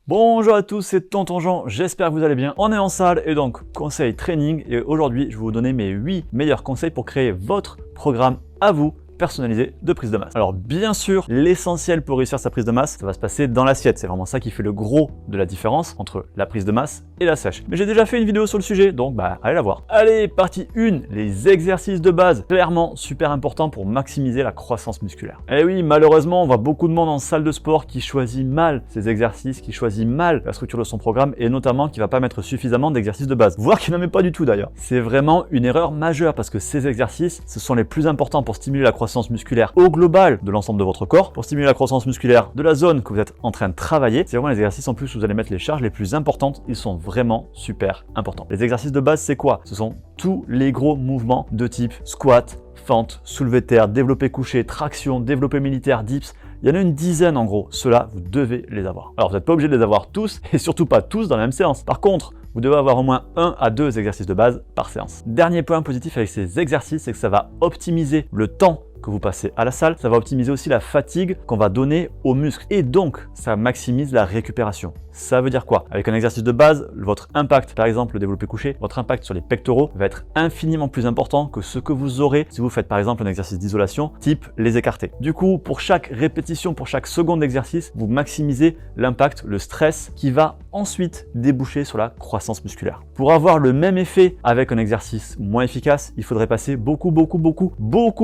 Bonjour à tous, c'est Tonton Jean, j'espère que vous allez bien. On est en salle et donc conseil training et aujourd'hui je vais vous donner mes 8 meilleurs conseils pour créer votre programme à vous personnalisé de prise de masse. Alors bien sûr, l'essentiel pour réussir sa prise de masse, ça va se passer dans l'assiette. C'est vraiment ça qui fait le gros de la différence entre la prise de masse et la sèche. Mais j'ai déjà fait une vidéo sur le sujet, donc allez la voir. Allez, partie 1, les exercices de base. Clairement super important pour maximiser la croissance musculaire. Et oui, malheureusement, on voit beaucoup de monde en salle de sport qui choisit mal ces exercices, qui choisit mal la structure de son programme et notamment qui va pas mettre suffisamment d'exercices de base. Voire qui n'en met pas du tout d'ailleurs. C'est vraiment une erreur majeure parce que ces exercices, ce sont les plus importants pour stimuler la croissance musculaire au global de l'ensemble de votre corps, pour stimuler la croissance musculaire de la zone que vous êtes en train de travailler. C'est vraiment les exercices en plus où vous allez mettre les charges les plus importantes, ils sont vraiment super importants. Les exercices de base, c'est quoi? Ce sont tous les gros mouvements de type squat, fente, soulevé de terre, développé couché, traction, développé militaire, dips. Il y en a une dizaine en gros, ceux-là, vous devez les avoir. Alors vous n'êtes pas obligé de les avoir tous et surtout pas tous dans la même séance. Par contre, vous devez avoir au moins 1 à 2 exercices de base par séance. Dernier point positif avec ces exercices, c'est que ça va optimiser le temps que vous passez à la salle, ça va optimiser aussi la fatigue qu'on va donner aux muscles et donc ça maximise la récupération. Ça veut dire quoi? Avec un exercice de base, votre impact, par exemple le développé couché, votre impact sur les pectoraux va être infiniment plus important que ce que vous aurez si vous faites par exemple un exercice d'isolation type les écartés. Du coup, pour chaque répétition, pour chaque seconde d'exercice, vous maximisez l'impact, le stress qui va ensuite déboucher sur la croissance musculaire. Pour avoir le même effet avec un exercice moins efficace, il faudrait passer beaucoup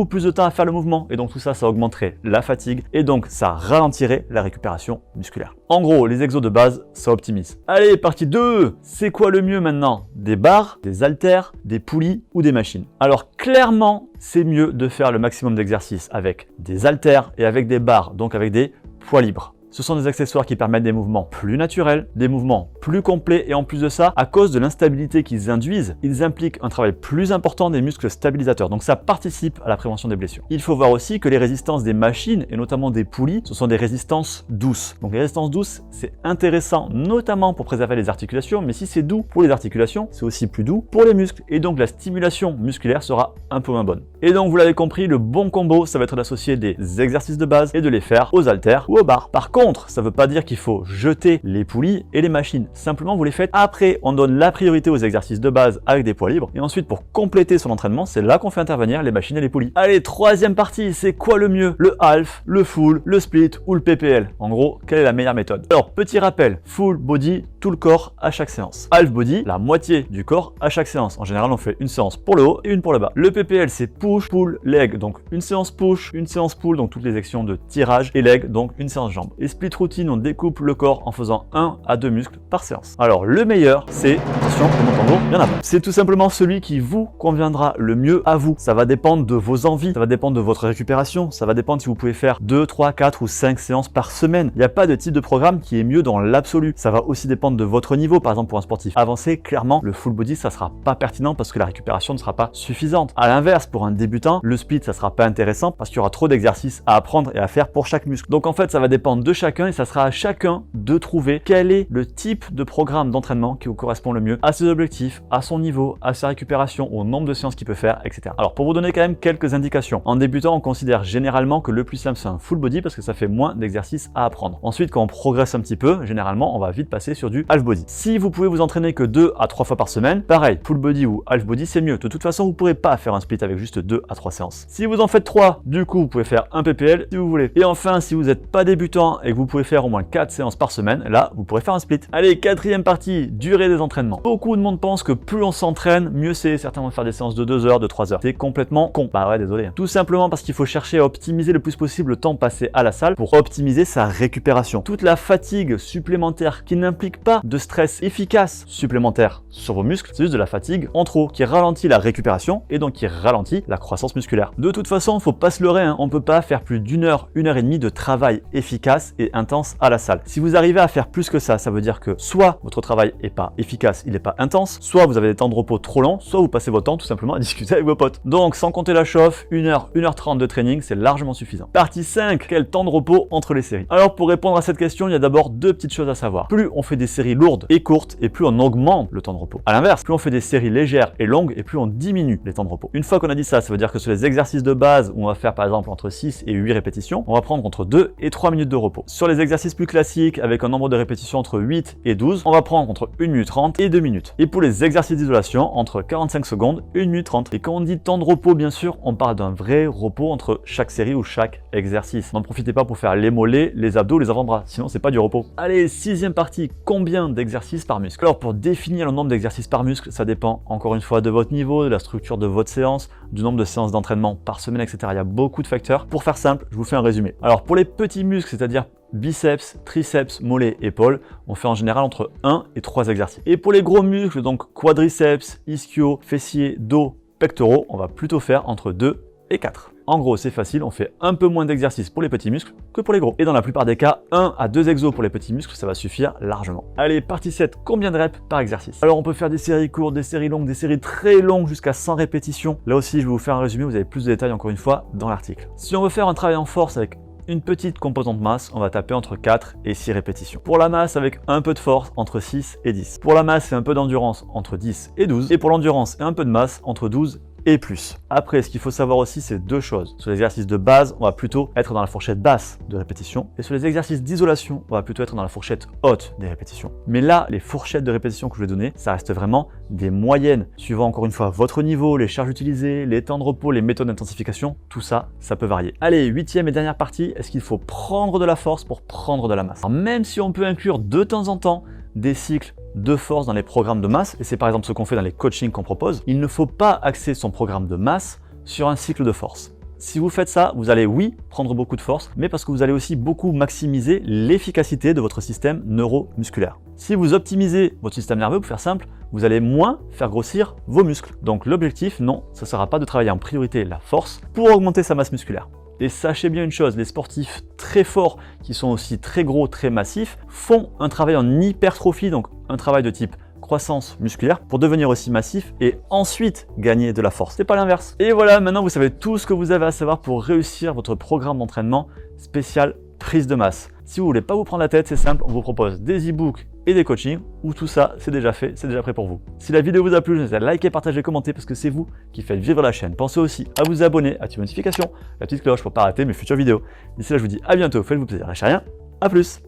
plus de temps à faire le mouvement et donc tout ça, ça augmenterait la fatigue et donc ça ralentirait la récupération musculaire. En gros, les exos de base, ça optimise. Allez, partie 2. C'est quoi le mieux maintenant? Des barres, des haltères, des poulies ou des machines? Alors clairement, c'est mieux de faire le maximum d'exercices avec des haltères et avec des barres, donc avec des poids libres. Ce sont des accessoires qui permettent des mouvements plus naturels, des mouvements plus complets et en plus de ça, à cause de l'instabilité qu'ils induisent, ils impliquent un travail plus important des muscles stabilisateurs. Donc ça participe à la prévention des blessures. Il faut voir aussi que les résistances des machines et notamment des poulies, ce sont des résistances douces. Donc les résistances douces, c'est intéressant notamment pour préserver les articulations, mais si c'est doux pour les articulations, c'est aussi plus doux pour les muscles et donc la stimulation musculaire sera un peu moins bonne. Et donc vous l'avez compris, le bon combo, ça va être d'associer des exercices de base et de les faire aux haltères ou aux barres. Par contre, ça ne veut pas dire qu'il faut jeter les poulies et les machines. Simplement, vous les faites après. On donne la priorité aux exercices de base avec des poids libres. Et ensuite, pour compléter son entraînement, c'est là qu'on fait intervenir les machines et les poulies. Allez, troisième partie, c'est quoi le mieux? Le half, le full, le split ou le PPL? En gros, quelle est la meilleure méthode? Alors, petit rappel, full body, tout le corps à chaque séance. Half body, la moitié du corps à chaque séance. En général, on fait une séance pour le haut et une pour le bas. Le PPL, c'est push, pull, leg. Donc, une séance push, une séance pull, donc toutes les actions de tirage et leg, donc une séance jambes. Et split routine, on découpe le corps en faisant 1 à 2 muscles par séance. Alors le meilleur, c'est, attention, le montant gros, il y en a pas. C'est tout simplement celui qui vous conviendra le mieux à vous. Ça va dépendre de vos envies, ça va dépendre de votre récupération, ça va dépendre si vous pouvez faire 2, 3, 4 ou 5 séances par semaine. Il n'y a pas de type de programme qui est mieux dans l'absolu. Ça va aussi dépendre de votre niveau. Par exemple, pour un sportif avancé, clairement, le full body, ça sera pas pertinent parce que la récupération ne sera pas suffisante. À l'inverse, pour un débutant, le split, ça sera pas intéressant parce qu'il y aura trop d'exercices à apprendre et à faire pour chaque muscle. Donc en fait, ça va dépendre de chacun et ça sera à chacun de trouver quel est le type de programme d'entraînement qui vous correspond le mieux à ses objectifs, à son niveau, à sa récupération, au nombre de séances qu'il peut faire, etc. Alors pour vous donner quand même quelques indications, en débutant on considère généralement que le plus simple c'est un full body parce que ça fait moins d'exercices à apprendre. Ensuite quand on progresse un petit peu, généralement on va vite passer sur du half body. Si vous pouvez vous entraîner que 2 à 3 fois par semaine, pareil, full body ou half body c'est mieux. De toute façon vous ne pourrez pas faire un split avec juste 2 à 3 séances. Si vous en faites 3, du coup vous pouvez faire un PPL si vous voulez. Et enfin si vous n'êtes pas débutant et que vous pouvez faire au moins 4 séances par semaine, là vous pourrez faire un split. Allez, quatrième partie, durée des entraînements. Beaucoup de monde pense que plus on s'entraîne, mieux c'est. Certains vont faire des séances de 2 heures, de 3 heures. C'est complètement con. Bah ouais, désolé. Tout simplement parce qu'il faut chercher à optimiser le plus possible le temps passé à la salle pour optimiser sa récupération. Toute la fatigue supplémentaire qui n'implique pas de stress efficace supplémentaire sur vos muscles, c'est juste de la fatigue en trop qui ralentit la récupération et donc qui ralentit la croissance musculaire. De toute façon, faut pas se leurrer, hein. On peut pas faire plus d'une heure, 1 heure et demie de travail efficace et intense à la salle. Si vous arrivez à faire plus que ça veut dire que soit votre travail n'est pas efficace, il n'est pas intense, soit vous avez des temps de repos trop longs, soit vous passez votre temps tout simplement à discuter avec vos potes. Donc sans compter la chauffe, 1 heure, 1h30 de training, c'est largement suffisant. Partie 5, quel temps de repos entre les séries? Alors pour répondre à cette question, il y a d'abord 2 petites choses à savoir. Plus on fait des séries lourdes et courtes, et plus on augmente le temps de repos. À l'inverse, plus on fait des séries légères et longues, et plus on diminue les temps de repos. Une fois qu'on a dit ça, ça veut dire que sur les exercices de base où on va faire par exemple entre 6 et 8 répétitions, on va prendre entre 2 et 3 minutes de repos. sur les exercices plus classiques avec un nombre de répétitions entre 8 et 12, on va prendre entre 1 minute 30 et 2 minutes. Et pour les exercices d'isolation, entre 45 secondes et 1 minute 30. Et quand on dit temps de repos, bien sûr, on parle d'un vrai repos entre chaque série ou chaque exercice. N'en profitez pas pour faire les mollets, les abdos, les avant-bras, sinon c'est pas du repos. Allez, 6e partie, combien d'exercices par muscle? Alors pour définir le nombre d'exercices par muscle, ça dépend encore une fois de votre niveau, de la structure de votre séance, du nombre de séances d'entraînement par semaine, etc. Il y a beaucoup de facteurs. Pour faire simple, je vous fais un résumé. Alors pour les petits muscles, c'est-à-dire biceps, triceps, mollets, épaules, on fait en général entre 1 et 3 exercices. Et pour les gros muscles, donc quadriceps, ischio, fessiers, dos, pectoraux, on va plutôt faire entre 2 et 4. En gros, c'est facile, on fait un peu moins d'exercices pour les petits muscles que pour les gros. Et dans la plupart des cas, 1 à 2 exos pour les petits muscles, ça va suffire largement. Allez, partie 7, combien de reps par exercice? Alors on peut faire des séries courtes, des séries longues, des séries très longues jusqu'à 100 répétitions. Là aussi, je vais vous faire un résumé, vous avez plus de détails encore une fois dans l'article. Si on veut faire un travail en force avec une petite composante masse, on va taper entre 4 et 6 répétitions. Pour la masse, avec un peu de force, entre 6 et 10. Pour la masse et un peu d'endurance, entre 10 et 12. Et pour l'endurance et un peu de masse, entre 12 et plus. Après, ce qu'il faut savoir aussi, c'est deux choses. Sur les exercices de base, on va plutôt être dans la fourchette basse de répétition. Et sur les exercices d'isolation, on va plutôt être dans la fourchette haute des répétitions. Mais là, les fourchettes de répétition que je vais donner, ça reste vraiment des moyennes. Suivant encore une fois votre niveau, les charges utilisées, les temps de repos, les méthodes d'intensification, tout ça, ça peut varier. Allez, 8e et dernière partie, est-ce qu'il faut prendre de la force pour prendre de la masse? Alors, même si on peut inclure de temps en temps des cycles de force dans les programmes de masse, et c'est par exemple ce qu'on fait dans les coachings qu'on propose, il ne faut pas axer son programme de masse sur un cycle de force. Si vous faites ça, vous allez oui prendre beaucoup de force, mais parce que vous allez aussi beaucoup maximiser l'efficacité de votre système neuromusculaire. Si vous optimisez votre système nerveux, pour faire simple, vous allez moins faire grossir vos muscles. Donc l'objectif, non, ce ne sera pas de travailler en priorité la force pour augmenter sa masse musculaire. Et sachez bien une chose, les sportifs très forts, qui sont aussi très gros, très massifs, font un travail en hypertrophie, donc un travail de type croissance musculaire, pour devenir aussi massif et ensuite gagner de la force. C'est pas l'inverse. Et voilà, maintenant vous savez tout ce que vous avez à savoir pour réussir votre programme d'entraînement spécial prise de masse. Si vous voulez pas vous prendre la tête, c'est simple, on vous propose des e-books et des coachings où tout ça c'est déjà fait, c'est déjà prêt pour vous. Si la vidéo vous a plu, je vous invite à liker, partager, commenter parce que c'est vous qui faites vivre la chaîne. Pensez aussi à vous abonner, à activer les notifications, la petite cloche pour pas rater mes futures vidéos. D'ici là, je vous dis à bientôt, faites-vous plaisir, lâchez rien, à plus.